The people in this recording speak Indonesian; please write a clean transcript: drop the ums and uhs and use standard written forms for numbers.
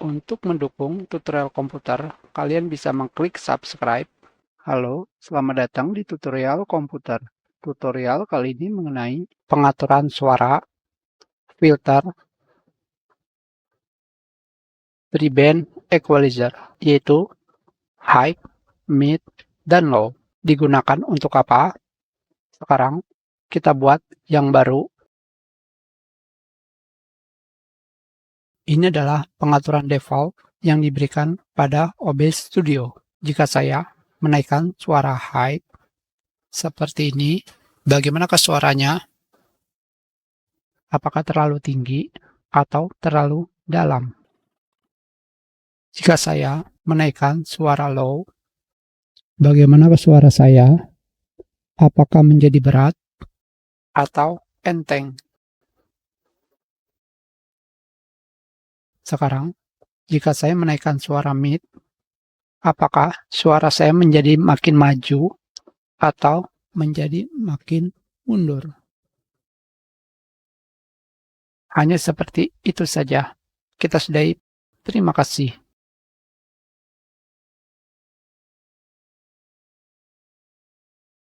Untuk mendukung tutorial komputer, kalian bisa mengklik subscribe. Halo, selamat datang di tutorial komputer. Tutorial kali ini mengenai pengaturan suara, filter, pre-band equalizer, yaitu high, mid, dan low. Digunakan untuk apa? Sekarang kita buat yang baru. Ini adalah pengaturan default yang diberikan pada OBS Studio. Jika saya menaikkan suara high seperti ini, bagaimanakah suaranya? Apakah terlalu tinggi atau terlalu dalam? Jika saya menaikkan suara low, bagaimanakah suara saya? Apakah menjadi berat atau enteng? Sekarang, jika saya menaikkan suara mid, apakah suara saya menjadi makin maju atau menjadi makin mundur? Hanya seperti itu saja. Kita sudahi. Terima kasih.